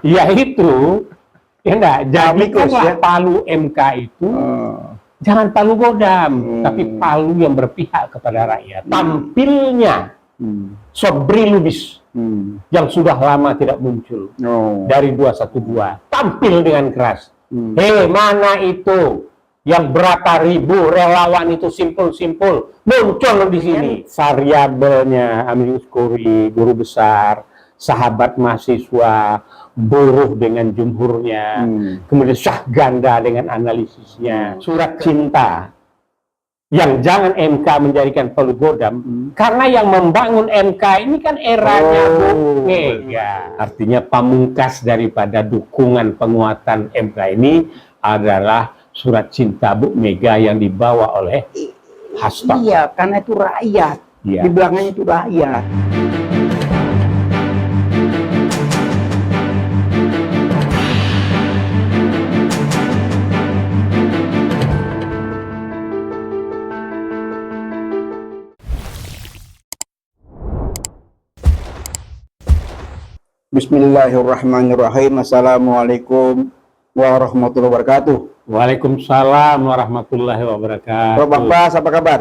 Yaitu, ya enggak, jadikanlah ya? palu MK itu jangan palu godam, tapi palu yang berpihak kepada rakyat. Tampilnya Sobri Lubis yang sudah lama tidak muncul dari 212, tampil dengan keras. Hei, mana itu yang berapa ribu relawan itu simpul-simpul muncul di sini. Variabelnya Amikus Kuri, guru besar, sahabat mahasiswa, buruh dengan jumhurnya, kemudian Syah Ganda dengan analisisnya, surat cinta yang jangan MK menjadikan palu godam, karena yang membangun MK ini kan eranya Bu Mega. Artinya pamungkas daripada dukungan penguatan MK ini adalah surat cinta Bu Mega yang dibawa oleh Hasto. Iya, karena itu rakyat. Di belakangnya itu rakyat. Bismillahirrahmanirrahim. Assalamualaikum warahmatullahi wabarakatuh. Waalaikumsalam warahmatullahi wabarakatuh. Bro Bang Bas, apa kabar?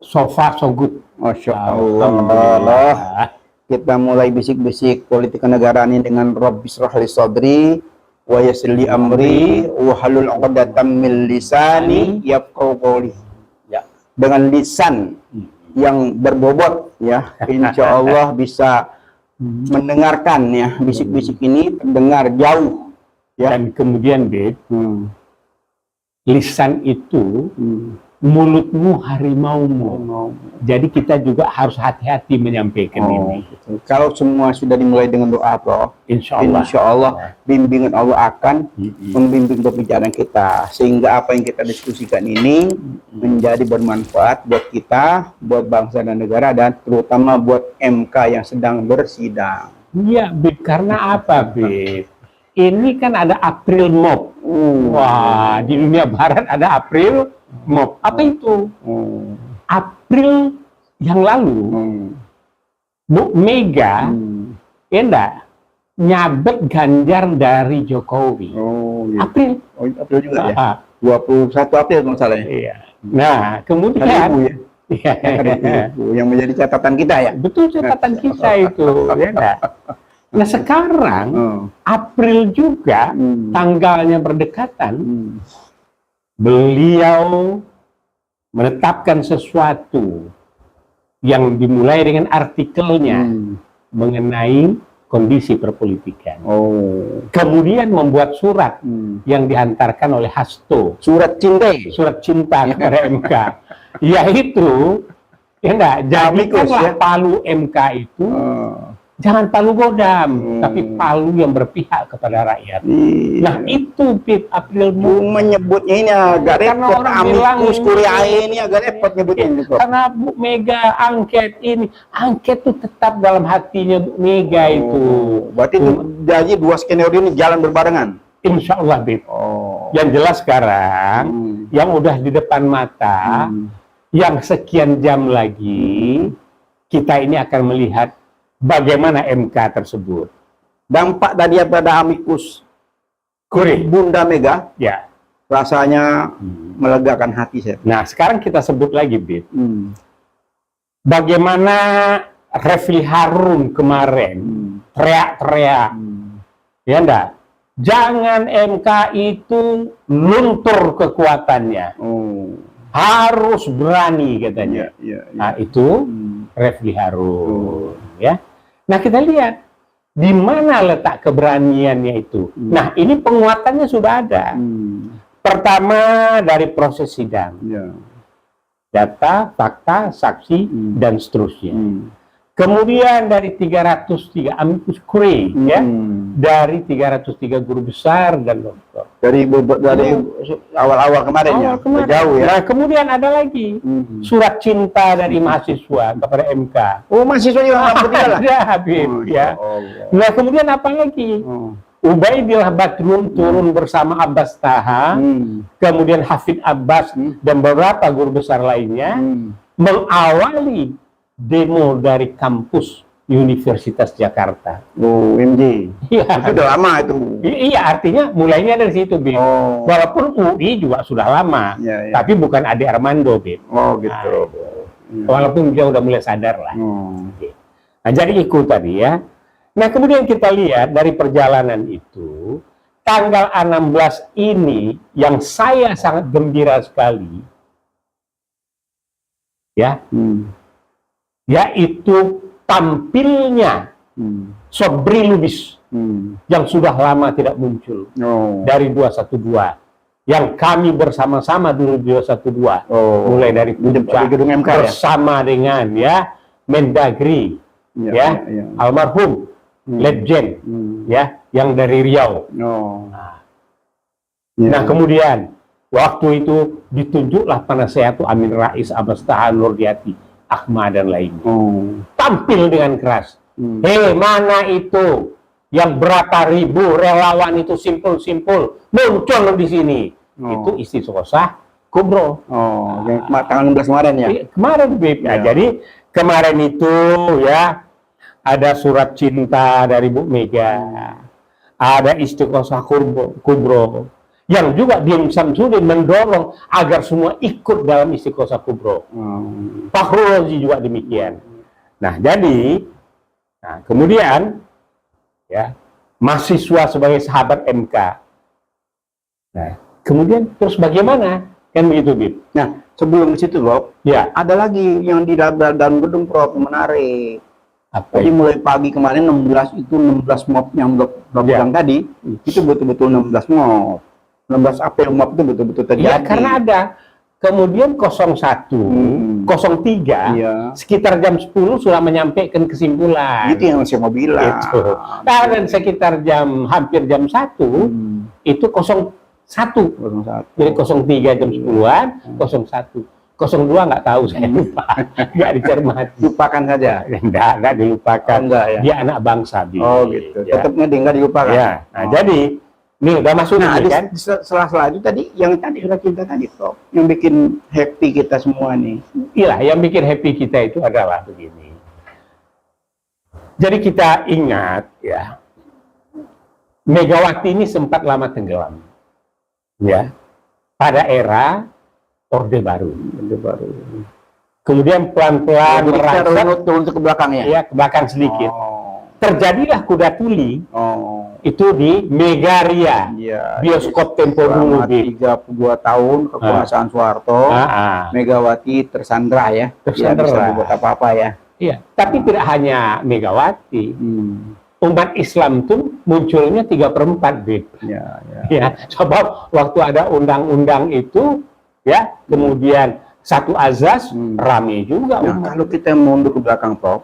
So far so good. Masya Allah. Kita mulai bisik-bisik politik kenegaraan ini dengan Rabbi shrah li sadri wa yassir li amri wa halul 'uqdatam min lisani yafqahu qawli. Ya, dengan lisan yang berbobot ya, insya Allah bisa mendengarkan ya bisik-bisik ini terdengar jauh ya. Dan kemudian Beb, lisan itu mulutmu harimaumu. Jadi kita juga harus hati-hati menyampaikan ini. Kalau semua sudah dimulai dengan doa, Bro, insya Allah bimbingan Allah akan membimbing pembicaraan kita, sehingga apa yang kita diskusikan ini menjadi bermanfaat buat kita, buat bangsa dan negara, dan terutama buat MK yang sedang bersidang. Iya, Beb, karena apa, Beb? Ini kan ada April Mop. Wah, di dunia barat ada April Mop. Apa itu? April yang lalu, Bu Mega, enggak, nyabet Ganjar dari Jokowi. April. April juga ya? 21 April kalau salah ya? Iya. Nah, kemudian yang menjadi catatan kita ya? Betul, catatan kita itu. Ya enggak? Nah sekarang April juga tanggalnya berdekatan, beliau menetapkan sesuatu yang dimulai dengan artikelnya mengenai kondisi perpolitikan. Kemudian membuat surat yang dihantarkan oleh Hasto, surat cinta kepada MK, yaitu ya enggak, jadikanlah palu MK itu jangan palu godam, tapi palu yang berpihak kepada rakyat. Nah itu Pip April menyebutnya ini agak repot. Amikus Kuriae ini agak repot nyebutnya. Karena Bu Mega angket ini, angket itu tetap dalam hatinya Bu Mega itu. Berarti itu jadi dua skenario ini jalan berbarengan. Insya Allah Pip. Yang jelas sekarang, yang udah di depan mata, yang sekian jam lagi kita ini akan melihat bagaimana MK tersebut. Dampak tadi pada Amikus Kuri Bunda Mega, ya, rasanya melegakan hati saya. Nah, sekarang kita sebut lagi, Bib. Bagaimana Refli Harun kemarin teriak-teriak, ya enggak? Jangan MK itu luntur kekuatannya. Harus berani katanya. Nah, itu Refli Harun, ya. Nah, kita lihat di mana letak keberaniannya itu. Nah, ini penguatannya sudah ada. Pertama dari proses sidang. Data, fakta, saksi, dan seterusnya. Kemudian dari 303 Amikus Kuri, ya, dari 303 guru besar dan dokter. Dari awal-awal kemarin ya, jauh ya. Nah, kemudian ada lagi surat cinta dari mahasiswa kepada MK. Mahasiswa juga ada, Habib, ya. Nah, kemudian apa lagi? Ubaidillah Badrun turun bersama Abbas Taha, kemudian Hafid Abbas dan beberapa guru besar lainnya mengawali demo dari kampus Universitas Jakarta. Oh, UMJ. Iya, Itu udah lama itu. iya, artinya mulainya dari situ, Bib. Oh. Walaupun UI juga sudah lama, Iya, iya. tapi bukan Ade Armando, Bib. Oh, gitu. Walaupun dia udah mulai sadar lah. Oh. Nah, jadi ikut tadi ya. Nah, kemudian kita lihat dari perjalanan itu, tanggal 16 ini yang saya sangat gembira sekali, ya, yaitu tampilnya Sobri Lubis yang sudah lama tidak muncul dari 212, yang kami bersama-sama dulu 212, mulai dari puncak gedung MK bersama dengan ya Mendagri, ya, almarhum Letjen, ya, yang dari Riau. Nah, kemudian waktu itu ditunjuklah penasehat Amin Rais, Abbas Tahan, Nurdiati, Ahmad dan lainnya. Tampil dengan keras. Hei, mana itu yang berapa ribu relawan itu simpul-simpul muncul di sini? Itu Istiqosah Kubro. Yang tanggal 16 kemarin ya? Kemarin, Bib. Ya. Jadi kemarin itu ya ada surat cinta dari Bu Mega, ada Istiqosah Kubro, yang juga Dian Samsudin mendorong agar semua ikut dalam Istiqosah Kubro. Fakhrul Razi juga demikian. Nah, jadi, kemudian ya mahasiswa sebagai sahabat MK. Nah, kemudian terus bagaimana? Kan begitu, Bib. Nah, sebelum ke situ, Bob, ya, ada lagi yang di dalam gedung Prof menarik. Apa Jadi mulai pagi kemarin 16 mob yang bilang tadi, itu betul-betul 16 mob. 16 April mob itu betul-betul terjadi. Ya, karena ada. Kemudian 01, 03, sekitar jam 10 sudah menyampaikan kesimpulan. Itu yang saya mau bilang. Itu. Dan sekitar hampir jam 1, itu 01. Jadi 03 jam 10-an, 01. 02 nggak tahu, saya lupa. Nggak dicermati. Lupakan saja. Nggak dilupakan. Ya. Dia anak bangsa. Gitu. Ya. Tetapnya dia nggak dilupakan. Ya. Nah, jadi ini udah masuk nah, ini, kan? Setelah itu tadi, yang tadi sudah kita tadi, Prof, yang bikin happy kita semua nih. Iya, yang bikin happy kita itu adalah begini. Jadi kita ingat, ya, Megawati ini sempat lama tenggelam, ya, pada era Orde Baru. Kemudian pelan-pelan merasuk turun ke belakang ya? Ya, ke belakang sedikit. Terjadilah kuda tuli. Itu di Megaria, bioskop Tempo dulu. 32 tahun kekuasaan Soeharto, Megawati tersandra ya. Tersandra. Bisa dibuat apa-apa ya. Iya, tapi tidak hanya Megawati. Umat Islam tuh munculnya 3/4, Bib. Ya, sebab waktu ada undang-undang itu, ya, kemudian satu azas, rame juga. Nah, kalau kita mundur ke belakang, Prof,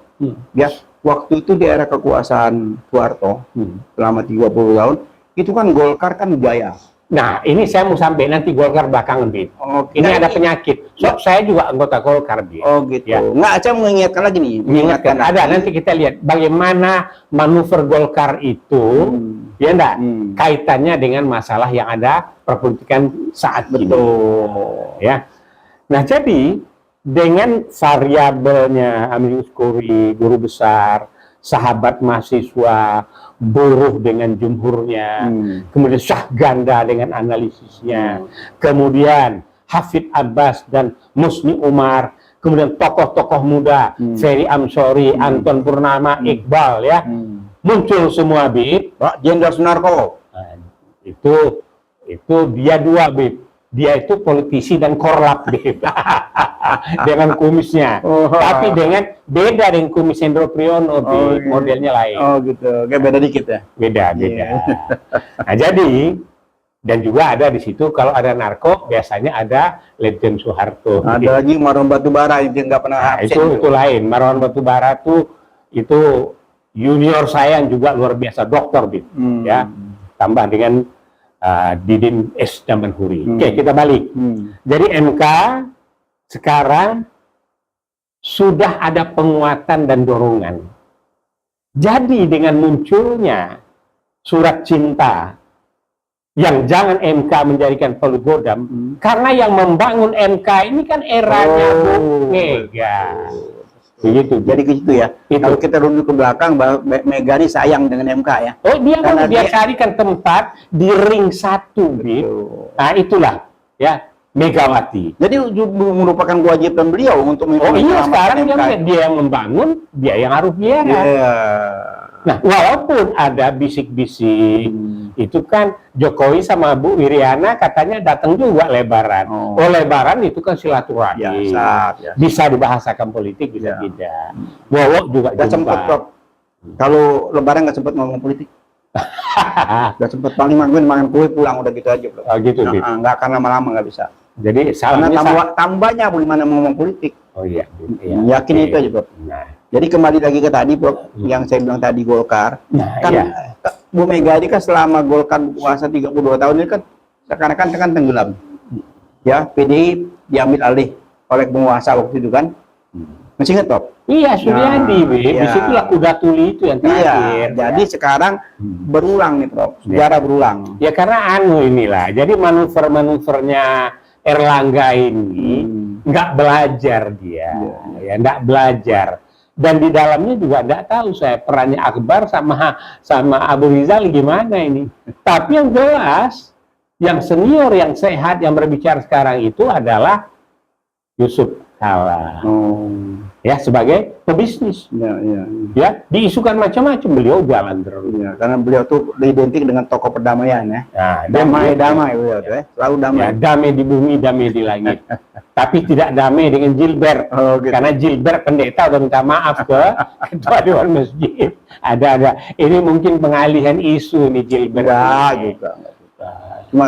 ya, waktu itu di era kekuasaan Soeharto, selama 30 tahun, itu kan Golkar kan jaya. Nah, ini saya mau sampai nanti Golkar belakangan, Bib. Ini ada penyakit. Saya juga anggota Golkar, Bib. Gitu. Ya. Nggak, saya mengingatkan lagi nih. Mengingatkan. Ada, nanti kita lihat bagaimana manuver Golkar itu, ya enggak, kaitannya dengan masalah yang ada perpolitikan saat ini. Ya. Nah, jadi dengan variabelnya Amir Uskuri, guru besar, sahabat mahasiswa, buruh dengan jumhurnya, kemudian Syah Ganda dengan analisisnya, kemudian Hafid Abbas dan Musni Umar, kemudian tokoh-tokoh muda, Ferry Amsori, Anton Purnama, Iqbal, ya, muncul semua, Bib. Pak Jenderal Sunarko. Itu dia dua, Bib. Dia itu politisi dan korlap, Bib. Dengan kumisnya, tapi dengan beda dengan kumis Hendro Priyono, modelnya lain. Gitu, kayak beda dikit ya. Beda. Nah, jadi dan juga ada di situ kalau ada narko biasanya ada Letjen Soeharto. Ada lagi Marwan Batubara yang nggak pernah absen. Itu lain. Marwan Batubara itu junior saya yang juga luar biasa, dokter, Bib. Ya, tambah dengan Didin S. Damanhuri. Oke, kita balik. Jadi MK sekarang sudah ada penguatan dan dorongan. Jadi dengan munculnya surat cinta yang jangan MK menjadikan polugodam, karena yang membangun MK ini kan eranya Bu Mega. Begitu. Jadi ke situ ya. Itu. Kalau kita runut ke belakang, bahwa Mega ini sayang dengan MK ya. Oh, dia Karena mau dia dia- carikan tempat di ring 1, Bib. Nah, itulah ya Megawati. Jadi merupakan kewajiban beliau untuk Oh iya, sekarang MK. dia yang membangun, dia yang harus biaya. Iya. Nah, walaupun ada bisik-bisik, itu kan Jokowi sama Bu Wiriana katanya datang juga Lebaran. Oh. Lebaran itu kan silaturahmi. Biasa. Bisa dibahasakan politik, bisa Ya. tidak. Bowo juga Gak sempet, Prof. Kalau Lebaran gak sempet ngomong politik. Gak sempet, paling makan kue pulang udah gitu aja, Prof. Oh gitu, Bib. Nggak akan lama-lama nggak bisa. Jadi Karena salahnya tambahnya bagaimana ngomong politik. Oh iya, Bib. Yakin itu aja, Prof. Nah, Jadi kembali lagi ke tadi, Prof, yang saya bilang tadi Golkar. Kan iya. Bu Mega ini kan selama Golkar berkuasa 32 tahun ini kan seakan-akan tenggelam. Ya, PDI diambil alih oleh penguasa waktu itu kan. Masih ingat, Prof? Iya, Suryadi, Nah, Bib. iya. Disitulah kuda tuli itu yang terakhir. Iya, jadi sekarang berulang nih, Prof. Sejarah berulang. Ya karena inilah. Jadi manuver-manuvernya Erlangga ini nggak belajar dia, ya nggak belajar. Dan di dalamnya juga nggak tahu saya perannya Akbar sama Abu Rizal gimana ini. Tapi yang jelas, yang senior, yang sehat, yang berbicara sekarang itu adalah Yusuf Kala. Ya, sebagai pebisnis. Iya. Ya, diisukan macam-macam, beliau jalan terus. Ya, karena beliau tuh identik dengan tokoh perdamaian ya. Nah, Damai beliau tuh ya. Selalu damai. Ya, damai di bumi, damai di langit. Tapi tidak damai dengan Gilbert. Oh, gitu. Karena Gilbert pendeta udah minta maaf ke ketua dewan masjid. Ada. Ini mungkin pengalihan isu nih Gilbert. Enggak juga. Cuma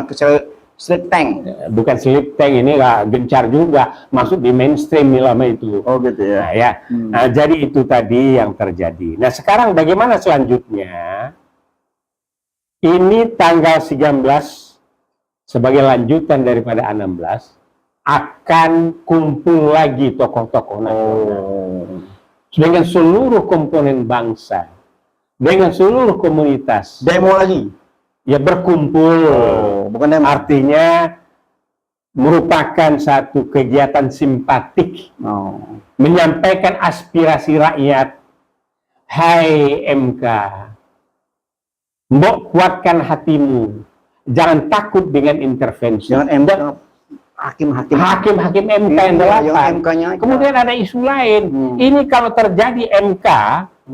straight tank. Bukan slip tank, ini nggak gencar juga. Masuk di mainstream nih lama itu. Oh gitu ya. Nah, ya. Nah, jadi itu tadi yang terjadi. Nah, sekarang bagaimana selanjutnya? Ini tanggal 19 sebagai lanjutan daripada A16 akan kumpul lagi tokoh-tokoh nasional dengan seluruh komponen bangsa, dengan seluruh komunitas. Demo lagi. Ya berkumpul. Bukan demo. Artinya merupakan satu kegiatan simpatik menyampaikan aspirasi rakyat. Hai MK, mbok kuatkan hatimu, jangan takut dengan intervensi. Jangan MK, hakim-hakim MK yang delapan. MK-nya. Kemudian ada isu lain. Ini kalau terjadi MK,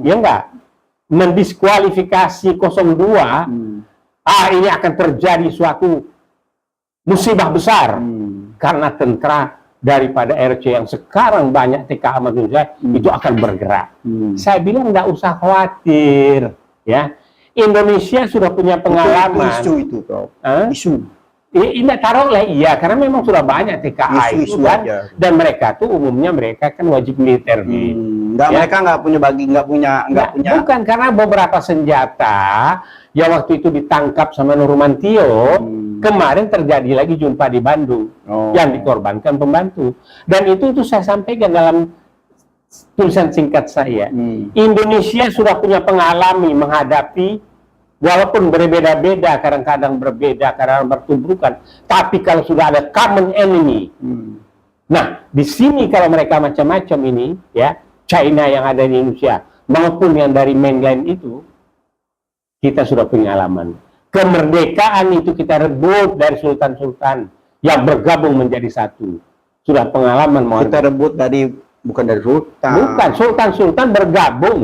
ya enggak, mendiskualifikasi 02, ini akan terjadi suatu musibah besar. Karena tentara daripada RC yang sekarang banyak TKA manusia itu akan bergerak. Saya bilang enggak usah khawatir, ya. Indonesia sudah punya pengalaman. Isu itu, Prof. Isu. Ini taruhlah iya, karena memang sudah banyak TKA itu kan, dan mereka tuh umumnya mereka kan wajib militer. Mereka nggak punya. Bukan, karena beberapa senjata yang waktu itu ditangkap sama Nurmantio, kemarin terjadi lagi jumpa di Bandung, yang dikorbankan pembantu. Dan itu saya sampaikan dalam tulisan singkat saya. Indonesia sudah punya pengalaman menghadapi, walaupun berbeda-beda, kadang-kadang berbeda, kadang bertubrukan, tapi kalau sudah ada common enemy, nah di sini kalau mereka macam-macam ini, ya China yang ada di Indonesia maupun yang dari mainland itu, kita sudah pengalaman. Kemerdekaan itu kita rebut dari sultan-sultan yang bergabung menjadi satu. Sudah pengalaman. Kita rebut dari, bukan dari sultan. Bukan, sultan-sultan bergabung,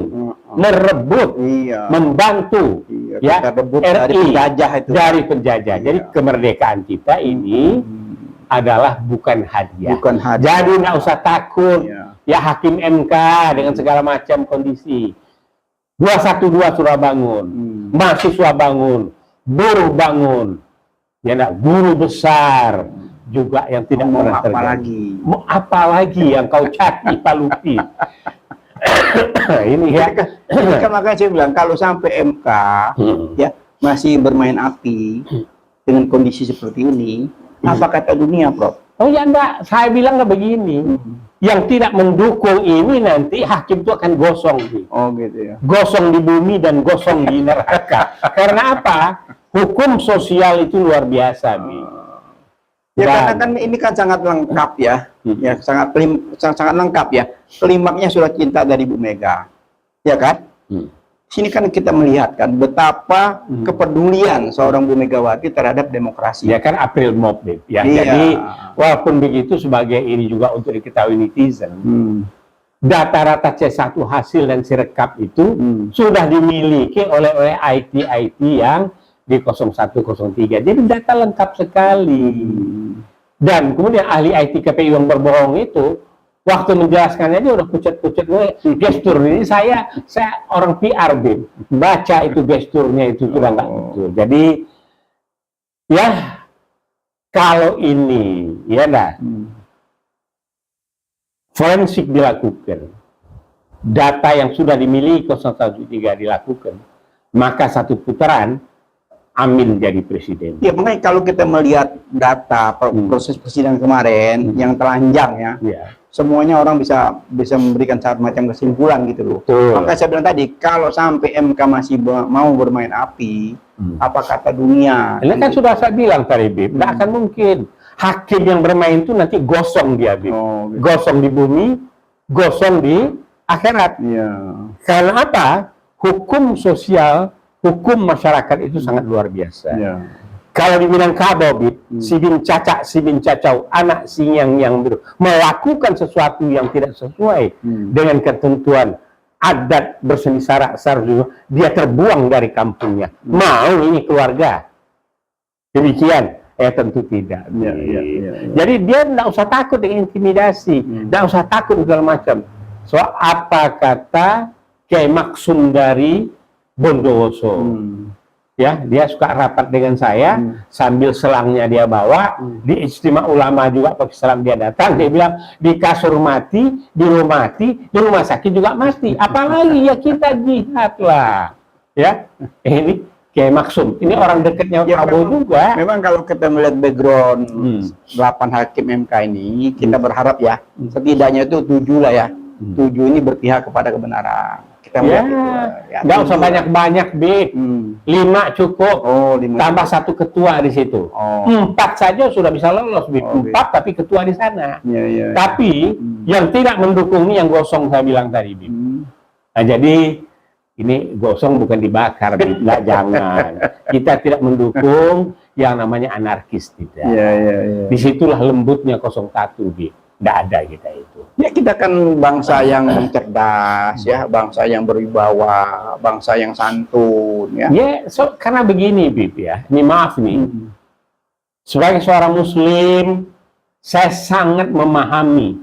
merebut, membantu, ya, kita rebut dari penjajah itu. Dari penjajah. Jadi kemerdekaan kita ini adalah bukan hadiah. Jadi nggak usah takut. Ya hakim MK dengan segala macam kondisi. 212 sudah bangun, mahasiswa bangun, buruh bangun, ya nak, guru besar juga yang tidak pernah terjadi. Mau apa lagi yang kau cari, Pak Lupi? Ini ya. Makanya saya bilang kalau sampai MK ya masih bermain api dengan kondisi seperti ini, apa kata dunia, Prof? Oh ya enggak, saya bilang nggak begini. Yang tidak mendukung ini nanti hakim itu akan gosong. Oh gitu ya. Gosong di bumi dan gosong di neraka. Karena apa? Hukum sosial itu luar biasa, Bi. Ya karena kan ini kan sangat lengkap ya, ya sangat lengkap ya. Klimaknya surat cinta dari Bu Mega, ya kan? Sini kan kita melihat kan betapa kepedulian seorang Bu Megawati terhadap demokrasi. Ya kan April Mop, ya. Iya. Jadi walaupun begitu sebagai ini juga untuk diketahui netizen, data-data C1 hasil dan sirekap itu sudah dimiliki oleh IT yang di 0103. Jadi data lengkap sekali. Dan kemudian ahli IT KPU yang berbohong itu waktu menjelaskannya dia udah pucat-pucat gestur ini saya orang PR baca itu gesturnya itu sudah nggak betul. Jadi ya kalau ini ya forensik dilakukan, data yang sudah dimiliki 0103 dilakukan, maka satu putaran Amin jadi presiden. Ya makanya kalau kita melihat data proses persidangan kemarin yang telanjang ya, semuanya orang bisa memberikan macam kesimpulan gitu loh. Maka saya bilang tadi kalau sampai MK masih mau bermain api, apa kata dunia? Ini kan sudah saya bilang tadi, Bib, nggak akan mungkin hakim yang bermain itu nanti gosong dia, Bib. Gitu. Gosong di bumi, gosong di akhirat. Karena apa? Hukum sosial, hukum masyarakat itu sangat luar biasa. Kalau di Minangkabau, si bin cacak, si bin cacau, anak sinyang yang melakukan sesuatu yang tidak sesuai dengan ketentuan adat berseni sarak-sar, dia terbuang dari kampungnya. Mau ini keluarga? Demikian? Tentu tidak. Jadi dia tidak usah takut dengan intimidasi, tidak usah takut segala macam. So apa kata Kiai Maksum dari Bondowoso, ya dia suka rapat dengan saya sambil selangnya dia bawa di Ijtima Ulama juga pakai selang dia datang, dia bilang di kasur mati, di rumah sakit juga mati, apalagi ya kita jihad lah, ya ini Kiai Maksum, ini orang dekatnya Prabowo juga. Memang kalau kita melihat background 8 hakim MK ini, kita berharap ya setidaknya itu 7 lah ya, 7 ini berpihak kepada kebenaran. Nggak usah banyak-banyak, Bib. 5 cukup. 5 tambah cukup. 1 ketua di situ. 4 saja sudah bisa lolos, Bib. 4 tapi ketua di sana. Tapi yang tidak mendukung ini yang gosong saya bilang tadi, Bib. Nah, jadi ini gosong bukan dibakar, Bib. Nggak, jangan. Kita tidak mendukung yang namanya anarkis, tidak. Disitulah lembutnya 01, Bib. Nggak ada kita itu. Ya kita kan bangsa yang cerdas, ya bangsa yang berwibawa, bangsa yang santun, ya. Karena begini, Bib, ya. Ini maaf nih. Sebagai seorang Muslim, saya sangat memahami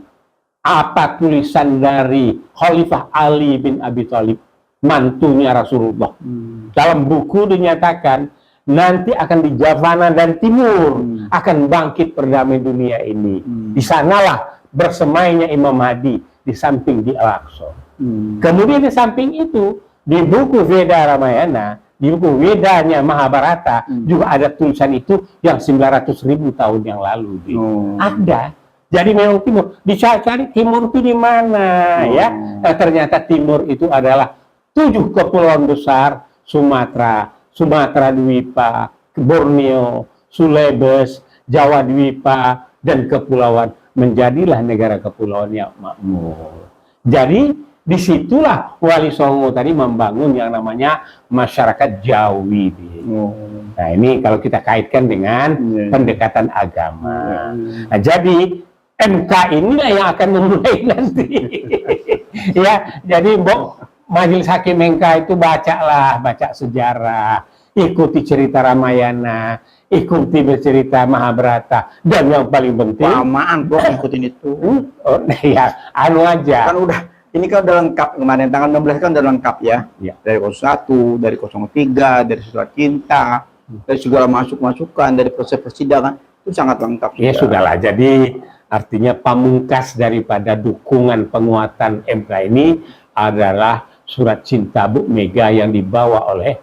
apa tulisan dari Khalifah Ali bin Abi Thalib, mantunya Rasulullah. Dalam buku dinyatakan nanti akan di Javana dan Timur akan bangkit perdamaian dunia ini. Di sanalah bersemainya Imam Mahdi di samping di Al-Aqsa. Kemudian di samping itu di buku Veda Ramayana, di buku Vedanya Mahabharata juga ada tulisan itu yang 900.000 tahun yang lalu. Ada. Jadi memang Timur. Dicari Timur itu di mana ya? Nah, ternyata Timur itu adalah 7 kepulauan besar, Sumatera Dwipa, Borneo, Sulawesi, Jawa Dwipa, dan kepulauan, menjadilah negara kepulauan yang makmur. Jadi disitulah Wali Songo tadi membangun yang namanya masyarakat Jawi. Nah ini kalau kita kaitkan dengan pendekatan agama. Nah, jadi MK inilah yang akan memulai nanti. Ya, jadi Majelis Hakim MK itu baca sejarah, ikuti cerita Ramayana, ikuti bercerita Mahabharata, dan yang paling penting lamaan bro ikutin itu. Ya, anu aja. Kan udah, ini kan udah lengkap kemarin tanggal 16 kan udah lengkap ya. Dari 01, dari 03, dari surat cinta, dari segala masukan dari proses persidangan itu sangat lengkap. Ya sudahlah. Jadi artinya pamungkas daripada dukungan penguatan MK ini adalah surat cinta Bu Mega yang dibawa oleh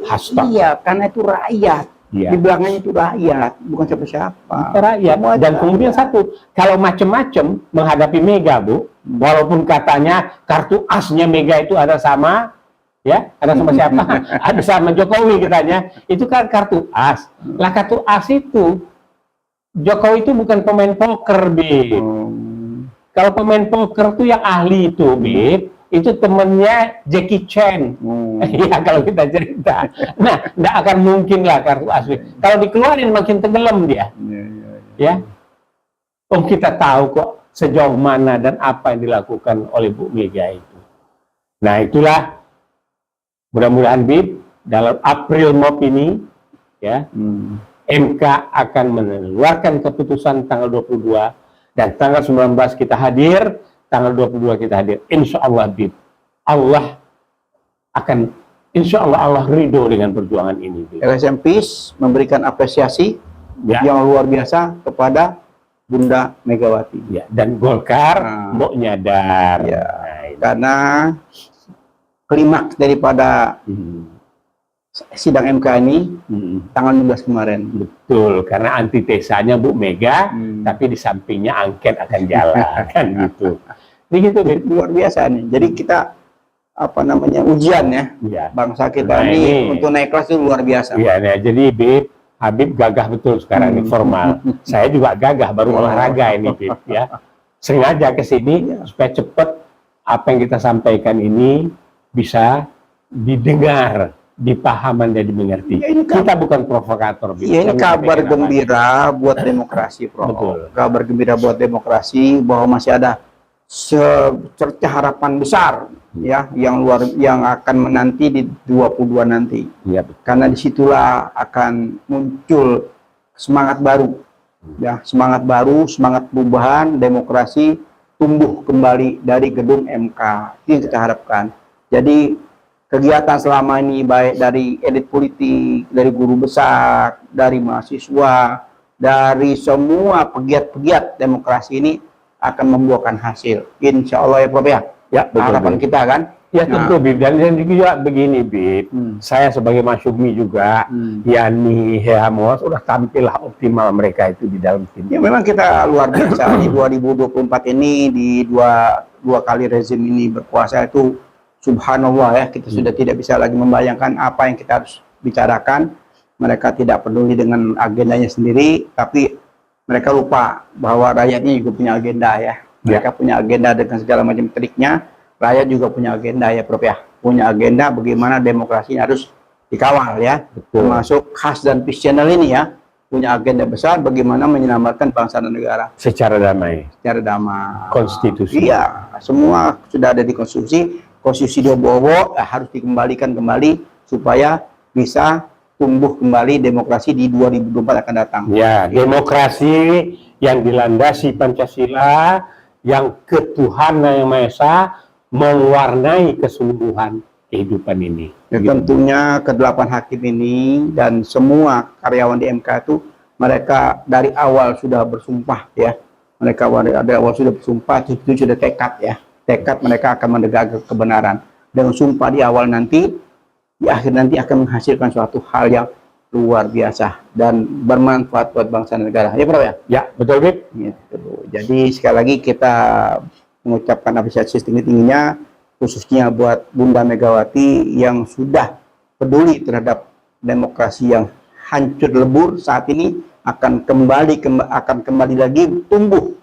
Hasto. Iya, karena itu rakyat. Di belakangnya itu rakyat, bukan siapa-siapa. Rakyat. Dan kemudian satu, kalau macam-macam menghadapi Mega, Bu, walaupun katanya kartu asnya Mega itu ada sama, ya, ada sama siapa? Ada sama Jokowi katanya. Itu kan kartu as. Lah kartu as itu Jokowi itu bukan pemain poker, Bib. Kalau pemain poker tuh yang ahli itu, Bib, itu temennya Jackie Chan. Iya, kalau kita cerita. Nah, nggak akan mungkin lah kartu asli. Kalau dikeluarin makin tenggelam dia. Ya. Oh, kita tahu kok sejauh mana dan apa yang dilakukan oleh Bu Mega itu. Nah, itulah mudah-mudahan, Bib, dalam April MOP ini, ya, MK akan mengeluarkan keputusan tanggal 22 dan tanggal 19 kita hadir, tanggal 22 kita hadir. Insya Allah, Bib, Allah akan, insya Allah Allah ridho dengan perjuangan ini, Bib. LSM Peace memberikan apresiasi yang luar biasa kepada Bunda Megawati. Ya, dan Golkar mau nyadar. Ya, karena klimaks daripada sidang MK ini tanggal 16 kemarin. Betul, karena antitesanya Bu Mega, tapi di sampingnya angket akan jalan, kan gitu. Ini gitu, luar biasa nih. Jadi kita ujian ya, bangsa kita ini untuk naik kelas itu luar biasa. Iya, nah, jadi Bib, Habib gagah betul sekarang ini formal. Saya juga gagah baru olahraga ini, Bib, ya. Sengaja ke sini supaya cepat apa yang kita sampaikan ini bisa didengar, dipahaman dan dimengerti. Ya, kita bukan provokator. Ya, ini kabar gembira buat demokrasi, Prof. Betul. Kabar gembira buat demokrasi bahwa masih ada secerca harapan besar ya yang akan menanti di 22 nanti. Ya, karena disitulah akan muncul semangat baru ya, semangat perubahan, demokrasi tumbuh kembali dari gedung MK. Itu yang kita harapkan. Jadi kegiatan selama ini baik dari elit politik, dari guru besar, dari mahasiswa, dari semua pegiat-pegiat demokrasi ini akan membuahkan hasil. Insya Allah ya, Prof, ya. Ya, betul, harapan kita kan. Ya, tentu, Bib. Dan juga begini, Bib. Saya sebagai Masyumi juga, Yani, Heamos, udah tampillah optimal mereka itu di dalam tim. Ya, memang kita luar biasa. Di 2024 ini, di dua kali rezim ini berkuasa itu, subhanallah ya, kita sudah tidak bisa lagi membayangkan apa yang kita harus bicarakan. Mereka tidak peduli dengan agendanya sendiri, tapi mereka lupa bahwa rakyatnya juga punya agenda ya. Mereka punya agenda dengan segala macam triknya. Rakyat juga punya agenda ya, Prof, ya. Punya agenda bagaimana demokrasi harus dikawal ya. Betul. Termasuk khas dan peace channel ini ya. Punya agenda besar bagaimana menyelamatkan bangsa dan negara. Secara damai. Secara damai. Konstitusi. Iya, semua sudah ada di konstitusi. Konstitusi Dobowo harus dikembalikan kembali supaya bisa tumbuh kembali demokrasi di 2024 akan datang. Ya, demokrasi yang dilandasi Pancasila, yang ketuhanan yang Maha Esa mewarnai keseluruhan kehidupan ini. Ya, tentunya ke-8 hakim ini dan semua karyawan di MK itu mereka dari awal sudah bersumpah ya. Mereka dari awal sudah bersumpah, itu sudah tekad ya. Tekad mereka akan menegakkan kebenaran. Dengan sumpah di awal nanti, di akhir nanti akan menghasilkan suatu hal yang luar biasa dan bermanfaat buat bangsa dan negara. Ya, Prof, ya? Ya, betul, Bib. Gitu. Jadi sekali lagi kita mengucapkan apresiasi tinggi-tingginya khususnya buat Bunda Megawati yang sudah peduli terhadap demokrasi yang hancur lebur saat ini akan kembali lagi tumbuh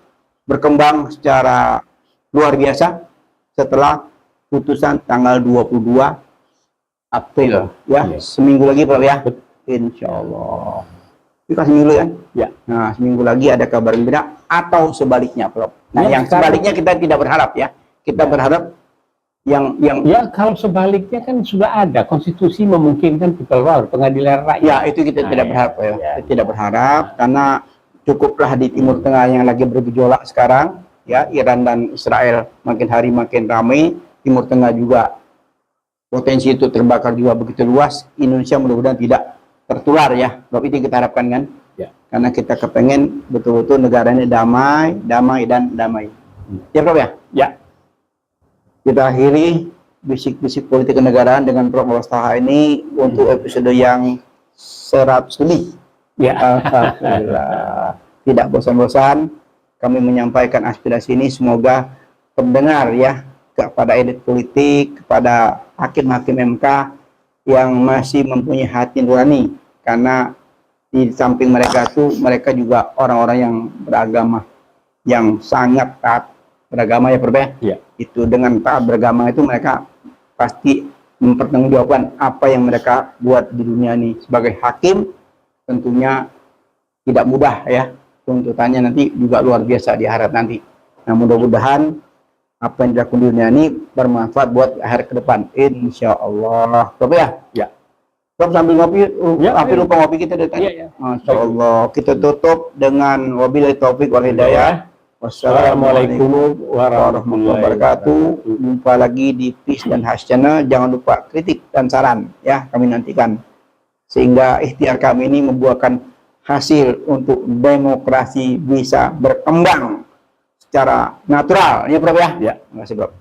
berkembang secara luar biasa setelah putusan tanggal 22 April ya. Seminggu lagi, Prof, ya. Insya Allah. Kita seminggu kan? Ya. Nah, seminggu lagi ada kabar gembira atau sebaliknya, Prof. Nah, yang sebaliknya kita tidak berharap ya. Kita berharap yang ya, kalau sebaliknya kan sudah ada konstitusi memungkinkan people power, pengadilan rakyat. Ya, itu kita tidak berharap ya. Kita tidak berharap karena cukuplah di Timur Tengah yang lagi bergejolak sekarang ya, Iran dan Israel makin hari makin ramai, Timur Tengah juga potensi itu terbakar juga begitu luas. Indonesia mudah-mudahan tidak tertular ya. Sebab itu kita harapkan kan. Ya. Karena kita kepengen betul-betul negaranya damai, dan damai. Ya, Prof, ya? Ya. Kita akhiri bisik-bisik politik kenegaraan dengan Prof. Taha ini untuk episode yang 100 lebih. Ya. Alhamdulillah. Tidak bosan-bosan kami menyampaikan aspirasi ini, semoga terdengar ya kepada elit politik, kepada hakim-hakim MK yang masih mempunyai hati nurani, karena Di samping mereka tuh, mereka juga orang-orang yang beragama, yang sangat taat beragama ya Prof ya. Iya. Itu dengan taat beragama itu mereka pasti mempertanggungjawabkan apa yang mereka buat di dunia ini. Sebagai hakim tentunya tidak mudah ya, tuntutannya nanti juga luar biasa di akhirat nanti. Nah mudah-mudahan apa yang dilakukan di dunia ini bermanfaat buat akhir ke depan, insya Allah. Prof ya? Ya. Prof sambil ngopi, Ya, tapi ya. lupa ngopi kita dari tadi. Iya, ya. Masya Allah. Kita tutup dengan wabillahi taufik wal hidayah. Wassalamualaikum warahmatullahi wabarakatuh. Jumpa lagi di Peace dan Hash Channel. Jangan lupa kritik dan saran ya, kami nantikan. Sehingga ikhtiar kami ini membuahkan hasil untuk demokrasi bisa berkembang secara natural ya Prof ya. Ya. Terima kasih Prof.